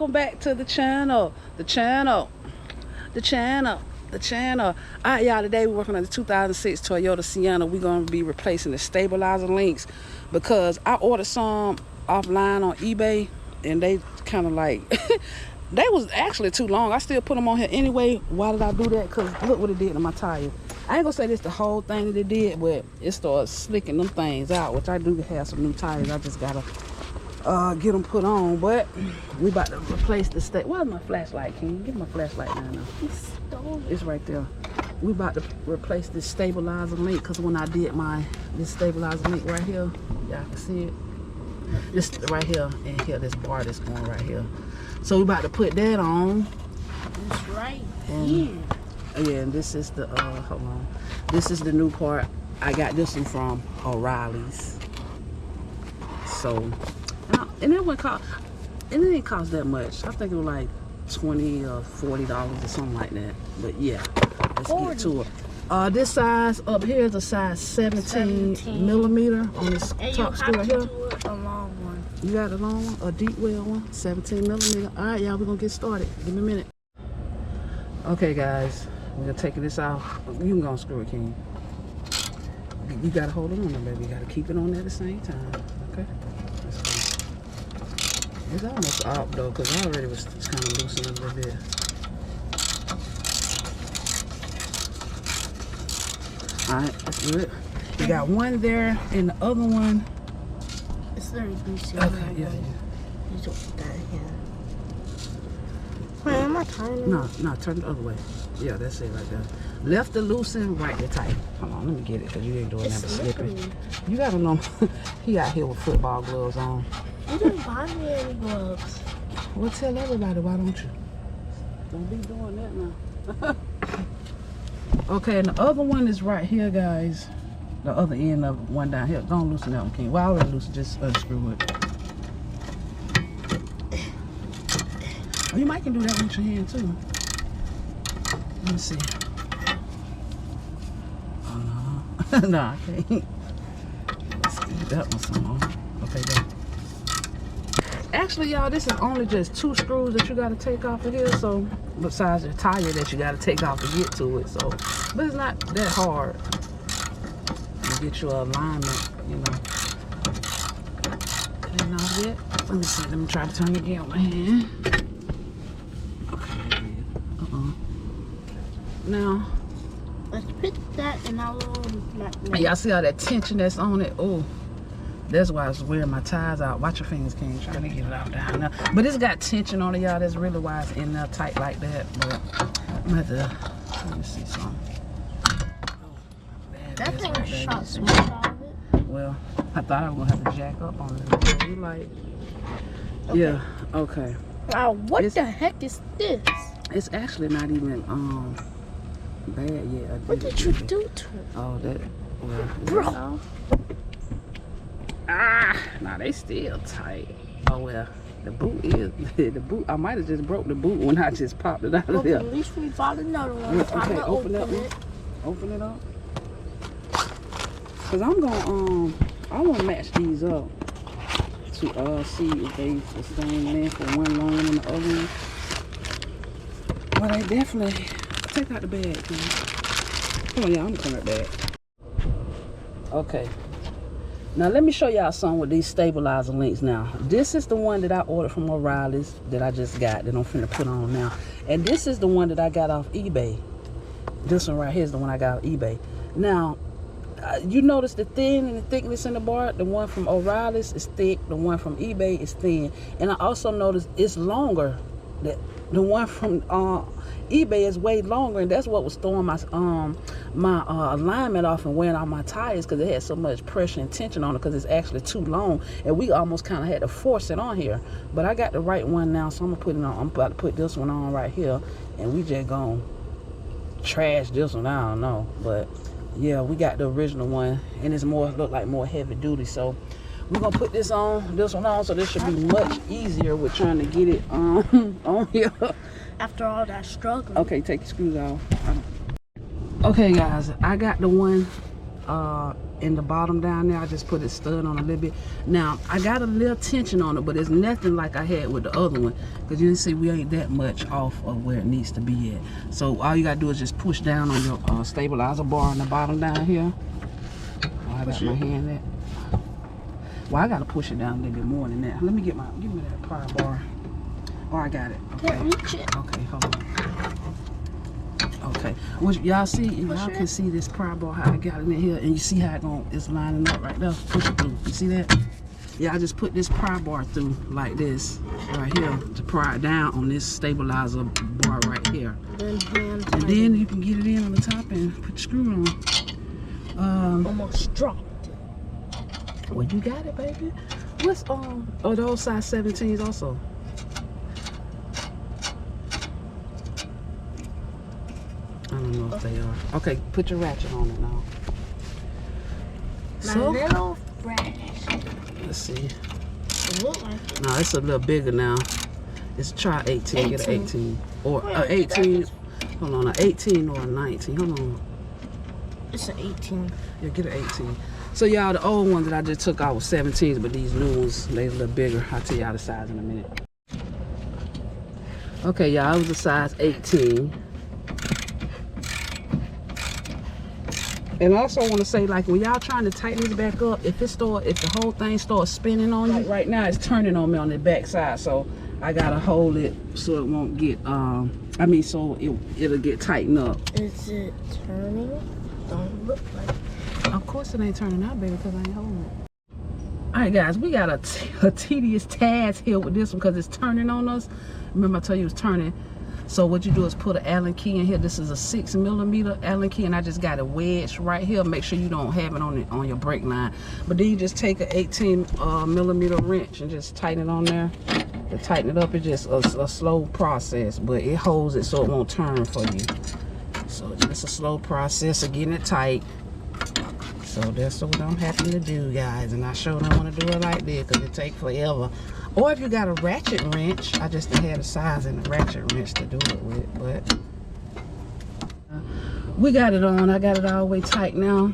welcome back to the channel. All right, y'all, today we're working on the 2006 Toyota Sienna. We're going to be replacing the stabilizer links because I ordered some offline on eBay and they kind of like they was actually too long. I still put them on here anyway. Why did I do that? Because look what it did to my tire. I ain't gonna say this the whole thing that it did, but it started slicking them things out, which I do have some new tires. I just gotta get them put on. But we about to replace the where's my flashlight, King? Give me my flashlight now. It's right there. We about to replace this stabilizer link because when I did this stabilizer link right here, y'all can see it. This right here and here, this bar that's going right here. So we about to put that on. That's right. And, yeah, and this is the hold on. This is the new part. I got this one from O'Reilly's. So, and it didn't cost that much. I think it was like $20 or $40 or something like that. But yeah, let's get to it. This size up here is a size 17 millimeter on this top screw right here. A long one. You got a long one, a deep well one, 17 millimeter. All right, y'all, we're gonna get started. Give me a minute. Okay, guys, we're gonna take this out. You can go and screw it, King. You gotta hold it on there, baby. You gotta keep it on there at the same time. Okay. Let's go. It's almost up though, because I already was kind of loosening a little bit. Alright, that's good. You got one there and the other one. It's very loose. Okay, yeah. You don't put that in. Wait, am I turning? No, turn the other way. Yeah, that's it right there. Left to loosen, right to tight. Hold on, let me get it because you ain't doing nothing slipping. You gotta know, he out here with football gloves on. You didn't buy me any gloves. Well, tell everybody, why don't you? Don't be doing that now. Okay, and the other one is right here, guys. The other end of one down here. Don't loosen that one, King. Well, I already loosened, just unscrew it. Oh, you might can do that with your hand too. Let me see. Oh no. No, I can't. Let's get that one some more. Okay, there. Actually, y'all, this is only just 2 screws that you got to take off of here. So, besides the tire that you got to take off to get to it. So, but it's not that hard to get your alignment, you know. That ain't all yet. Let me see. Let me try to turn it again on my hand. Okay. Now, let's put that in our little. Y'all see all that tension that's on it? Oh. That's why I was wearing my tires out. Watch your fingers, King. Trying to get it out down there. But it's got tension on it, y'all. That's really why it's in there tight like that. But I'm gonna have to, let me see something. That thing shot smooth out of it. Well, I thought I was gonna have to jack up on it. You like, okay. Yeah, okay. Wow, what the heck is this? It's actually not even bad yet. What did you do to it? Oh, that, well, bro. Nah, they still tight. Oh well, the boot is the boot. I might have just broke the boot when I just popped it out of there. At least we bought another one. Yeah, okay, open that one. Open it up. Cause I'm gonna I want to match these up to see if they the same length for one longer than the other one. But I definitely take out the bag. Come on, y'all. I'm coming back. Okay. Now let me show y'all something with these stabilizer links now. This is the one that I ordered from O'Reilly's that I just got that I'm finna put on now. And this is the one that I got off eBay. This one right here is the one I got off eBay. Now, you notice the thin and the thickness in the bar? The one from O'Reilly's is thick, the one from eBay is thin. And I also noticed it's longer. The one from eBay is way longer, and that's what was throwing my alignment off and wearing out my tires because it had so much pressure and tension on it because it's actually too long, and we almost kind of had to force it on here. But I got the right one now, so I'm gonna put it on. I'm about to put this one on right here, and we just gonna trash this one. I don't know, but yeah, we got the original one, and it's look like more heavy duty. So we're gonna put this one on, so this should be much easier with trying to get it on here. After all that struggling. Okay, take the screws off. Okay, guys, I got the one in the bottom down there. I just put it stud on a little bit. Now I got a little tension on it, but it's nothing like I had with the other one, because you can see we ain't that much off of where it needs to be at. So all you gotta do is just push down on your stabilizer bar on the bottom down here. Oh, I got my hand there. Well, I gotta push it down a little bit more than that. Let me give me that pry bar. Oh, I got it. Okay. Okay, hold on. Okay, y'all see, y'all can see this pry bar, how I got it in here, and you see how it's lining up right there. Push it through. You see that? Yeah, I just put this pry bar through like this right here to pry it down on this stabilizer bar right here. And then you can get it in on the top and put the screw on. Almost dropped. Well, you got it, baby. What's oh, those size 17s also. I don't know if they are. Okay, put your ratchet on it now. My So, little ratchet. let's see. It look like it. No, it's a little bigger now. It's try 18. Get an 18. Or 18. Hold on, an 18 or a 19. Hold on. It's an 18. Yeah, get an 18. So y'all, the old ones that I just took out was 17s, but these new ones, they a little bigger. I'll tell y'all the size in a minute. Okay, y'all, it was a size 18. And I also want to say, like, when y'all trying to tighten this back up, if the whole thing starts spinning on you, like right now it's turning on me on the back side, so I gotta hold it so it won't get so it'll get tightened up. Is it turning? Don't look like. Of course it ain't turning out, baby, because I ain't holding it. All right, guys, we got a tedious task here with this one because it's turning on us. Remember I told you it was turning. So what you do is put an Allen key in here. This is a 6mm Allen key, and I just got it wedged right here. Make sure you don't have it on your brake line. But then you just take an 18mm wrench and just tighten it on there. To tighten it up, it's just a slow process, but it holds it so it won't turn for you. So it's a slow process of getting it tight. So that's what I'm happy to do, guys. And I sure don't want to do it like this because it takes forever. Or if you got a ratchet wrench, I just didn't have the size in the ratchet wrench to do it with, but we got it on. I got it all the way tight now.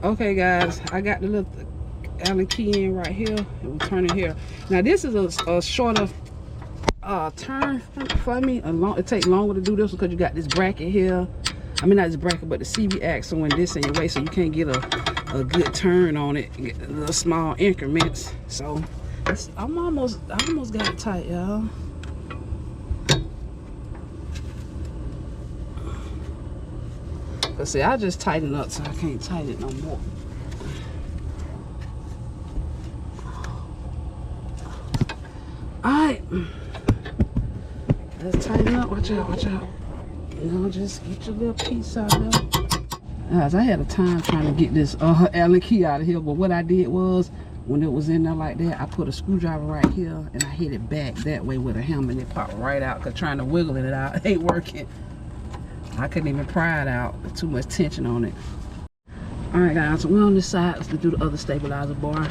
Okay, guys, I got the little Allen key in right here, and we'll turn it here. Now this is a shorter turn for me. It takes longer to do this because you got this bracket here. I mean, not this bracket, but the CV axle and this in your way, so you can't get a good turn on it. Get little small increments. So I almost got it tight, y'all. But see, I just tightened up, so I can't tighten it no more. All right, let's tighten up. Watch out, watch out. You know, just get your little piece out of there. Guys, I had a time trying to get this Allen key out of here, but what I did was, when it was in there like that, I put a screwdriver right here and I hit it back that way with a hammer, and it popped right out because trying to wiggle it out ain't working. I couldn't even pry it out. There's too much tension on it. All right, guys, so we're on this side. Let's do the other stabilizer bar.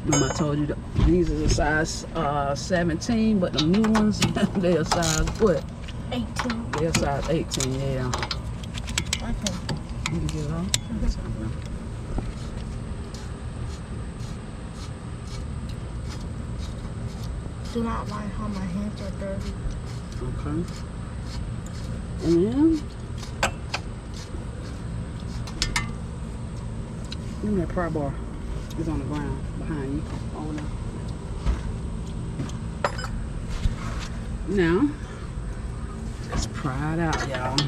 Remember I told you that these are the size 17, but the new ones, they're size what? 18. They're size 18, yeah. Okay. You can get it on? Do not mind how my hands are dirty. Okay. And then, give me that pry bar. It's on the ground behind you. Oh no. Now, let's pry it out, y'all.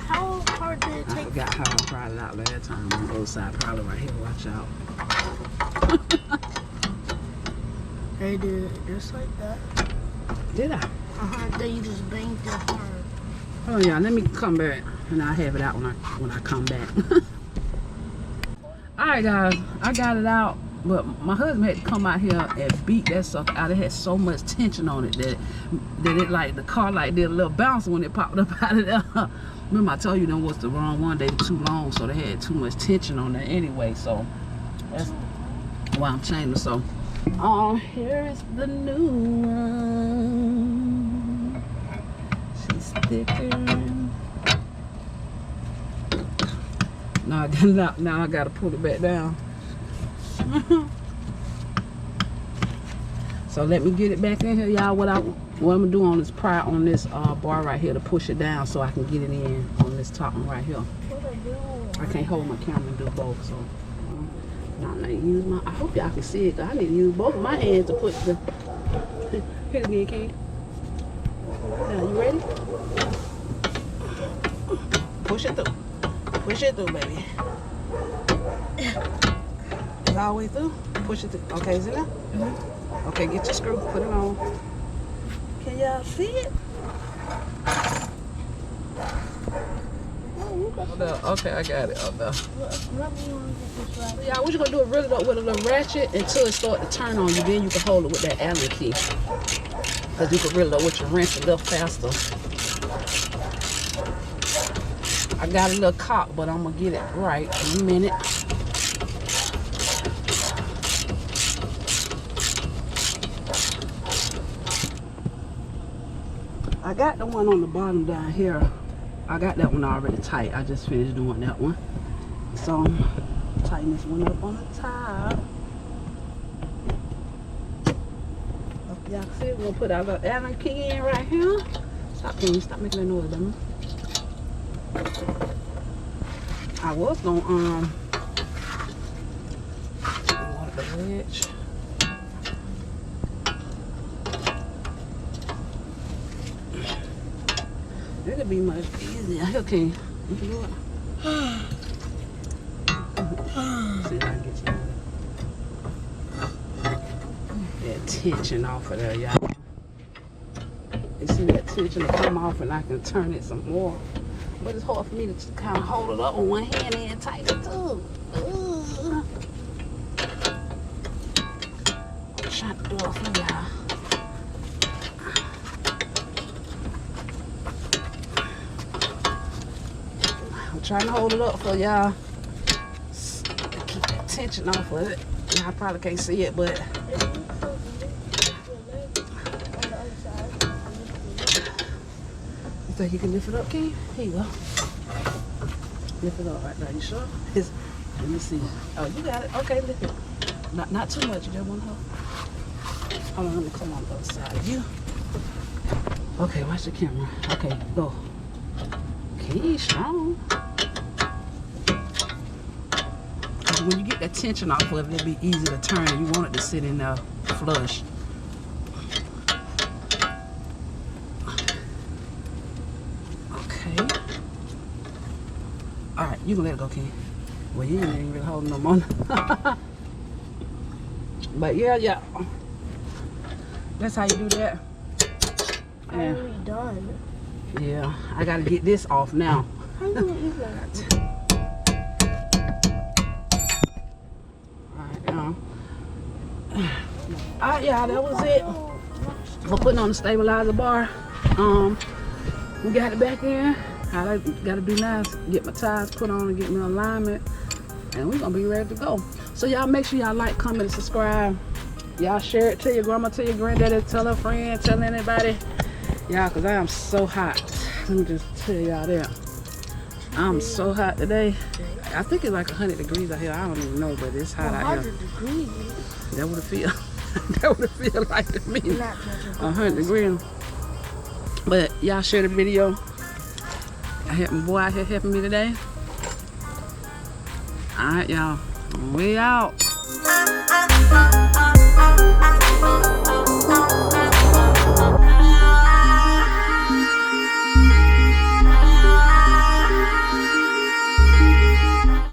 How hard did it I take? forgot how I pried it out last time on the other side. Probably right here. Watch out. They did it just like that. Did I? Then you just banged it hard. Oh yeah. Let me come back, and I'll have it out when I come back. All right, guys. I got it out, but my husband had to come out here and beat that sucker out. It had so much tension on it that it like the car like did a little bounce when it popped up out of there. Remember I told you them was the wrong one. They were too long, so they had too much tension on there anyway. So that's why I'm changing. So here is the new one. She's thicker. Now I gotta pull it back down. So let me get it back in here, y'all. What I'm gonna do on this pry on this bar right here to push it down so I can get it in on this top one right here. I can't hold my camera and do both, so I'm gonna use my. I hope y'all can see it. I need to use both of my hands to put the. Hit it again, King. Now you ready? Push it through. Push it through, baby. It's all the way through. Push it through. Okay, is it now? Okay, get your screw. Put it on. Can y'all see it? Okay, I got it up there. Yeah, what you gonna do is really up with a little ratchet until it start to turn on you. Then you can hold it with that Allen key. Cause you can really up with your wrench a little faster. I got a little cock, but I'm gonna get it right in a minute. I got the one on the bottom down here. I got that one already tight. I just finished doing that one. So tighten this one up on the top. Y'all can see we're gonna put our little Allen key in right here. Stop making that noise, dummy. I was gonna want the wedge. It'll be much easier. Okay, you can do it. See if I can get you that tension off of there, y'all. You see that tension will come off and I can turn it some more. But it's hard for me to just kind of hold it up with one hand and tighten it too. I'm trying to do it for y'all. I'm trying to hold it up for y'all. Keep that tension off of it. Y'all probably can't see it, but you think you can lift it up, King? Here you go. Lift it up right there. You sure? Let me see. Oh, you got it. Okay, lift it. Not too much. You just want to hold. Hold on, let me come on the other side of you. Okay, watch the camera. Okay, go. Okay, strong. When you get that tension off of it, it'll be easy to turn. You want it to sit in there flush. Okay. All right, you can let it go, King. Well, you ain't really holding no more. But yeah. That's how you do that. I'm already done. Yeah, I gotta get this off now. How you gonna eat that? Alright, y'all, that was it for putting on the stabilizer bar. We got it back in. All I gotta do now is get my tires put on and get me alignment, and we're gonna be ready to go. So y'all make sure y'all like, comment, and subscribe. Y'all share it to your grandma, to your granddaddy, tell her friend, tell anybody. Y'all, cause I am so hot. Let me just tell y'all that. I'm so hot today. I think it's like 100 degrees out here. I don't even know, but it's hot out here. 100 degrees. That would it feel. That would it feel like to me. 100 degrees. But y'all share the video. I had my boy out here helping me today. Alright, y'all. We out.